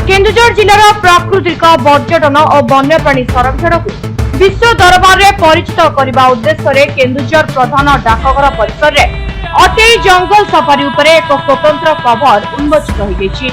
केन्दुझर जिलार प्राकृतिक पर्यटन और वन्यप्राणी संरक्षण को विश्व दरबार में परिचित करने उद्देश्य केन्दुझर प्रधान डाकघर परिसर में अटेई जंगल सफारी उपरे एक स्वतंत्र कवर उन्मोचित होइछि।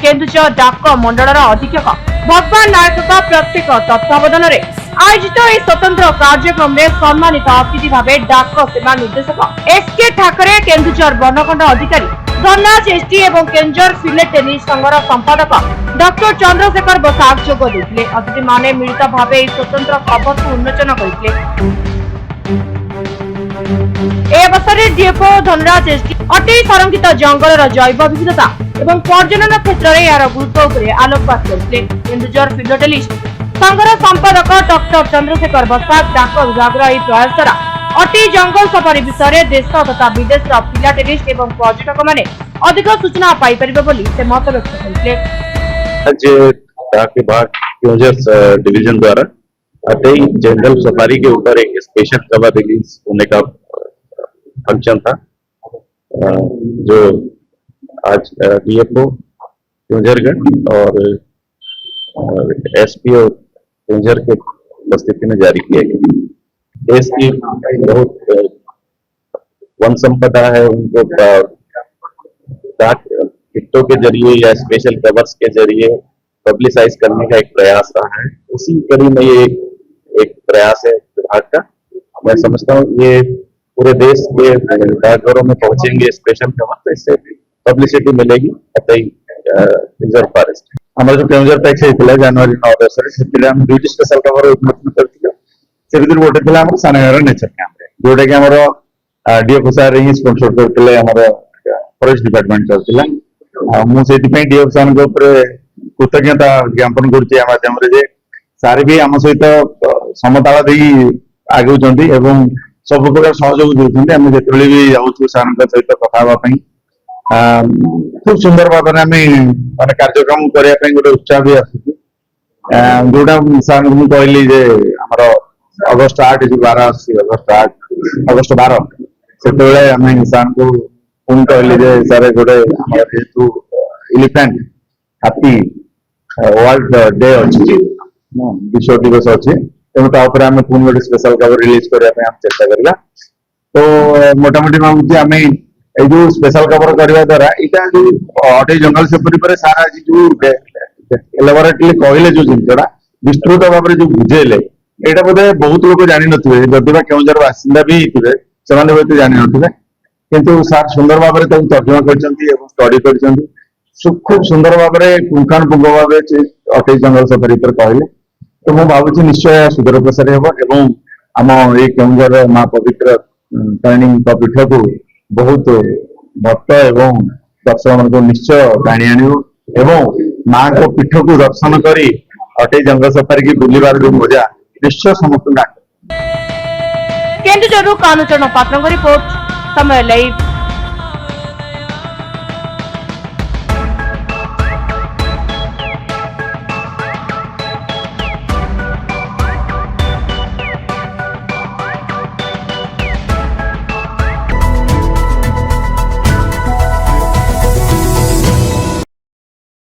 केन्दुझर डाक मंडल अधीक्षक भगवान नायक प्रत्येक तत्वावधान में आयोजित यह स्वतंत्र कार्यक्रम में सम्मानित अतिथि भाव डाक सेवा निर्देशक एसके ठाकरे, केन्दुझर वनखंड अधिकारी धनराज एसटी एवं केन्दुझर फिल्ड टेनिस संघर संपादक डॉक्टर चंद्रशेखर बसाक जोग देते। अतिथि माने मिलित भाव स्वतंत्र कवर को उन्मोचन करते। अवसर में डीएफओ धनराज एसटी अटेई संरक्षित जंगल जैव विविधता एवं पर्यटन क्षेत्र में यार गुरुत्व पर आलोकपात करते। केन्दुझर फिल्ड टेनिस संघर संपादक डॉक्टर चंद्रशेखर बसाक डाक विभाग प्रयास द्वारा अटेई जंगल सफारी विषय देश तथा विदेश फिलाटेलिस्ट एवं पर्यटक माने अधिक सूचना पाई परिबे बोली से मत व्यक्त करते। आज डाक विभाग केन्दुझर डिवीजन द्वारा अटेई जंगल सफारी के ऊपर एक स्पेशल कवर रिलीज होने का फंक्शन था, जो आज डीएफओ केन्दुझरगढ़ और एसपीओ केन्दुझर के उपस्थिति में जारी किया गया। देश की बहुत वन संपदा है, उनको डाक टिकटों के जरिए या स्पेशल कवर्स के जरिए पब्लिसाइज करने का एक प्रयास रहा है। उसी कड़ी में ये एक प्रयास है विभाग का। मैं समझता हूँ ये पूरे देश के डाकघरों में पहुंचेंगे स्पेशल कवर, तो इससे पब्लिसिटी मिलेगी। अटेई रिजर्व फॉरेस्ट हमारे जो केन्दुझर टैक्स होता जनवरी 9 से हम दुईट स्पेशल कवर उन्मोचन करते। से गोटे थी सानघागर नेचर कैंप जोटा कि डीएफओ सार ही स्पॉन्सर करते फॉरेस्ट डिपार्टमेंट चलता। मुझे डीएफओ सार कृतज्ञता ज्ञापन कर सार भी आम सहित समताल दे आगे सब प्रकार सहयोग देते। जो भी जाऊँ सार सहित कथा खूब सुंदर भाव में माने कार्यक्रम करने गोटे उत्साह भी आस जोटा सार मुझे कहली अगस्ट 8 जो 12 अगस्ट 12 से सार को पुणी कहली सारे गोटे जेहतु एलिफेंट हाथी वर्ल्ड डे अच्छी विश्व दिवस अच्छी तेनालीपर आम पुणी गोटे स्पेशल कवर रिलीज करने चेष्टा करवा। तो मोटामोटी भावुँ आम जो स्पेशल कवर करने द्वारा यहाँ जो अटेई जंगल सफारी पर सारा जो एलाबोरेटली कहले जो जिनसा विस्तृत भाव में जो बुझेले यहाँ बोधे बहुत लोग जानी नथिबे, जदि केन्दुझर बासिंदा भी होते जानी नथिबे, किंतु सार सुंदर भाव में तर्जमा कर स्टडी कर खूब सुंदर भाव में पुंखानुपुंख भाव अटेई जंगल सफारी पर कहले। तो मुझे भावुँ निश्चय सुदूर प्रसारी हम आम ये केन्दुझर माँ पवित्र तारिणी पीठ को बहुत भक्त एवं दर्शक मान निश्चय टाणी आण माँ को पीठ को दर्शन कर अटेई जंगल सफारी की बुलवार जो मजा निश्चय समस्त। केन्दुझर कानुचरण पात्र रिपोर्ट समय लाइव।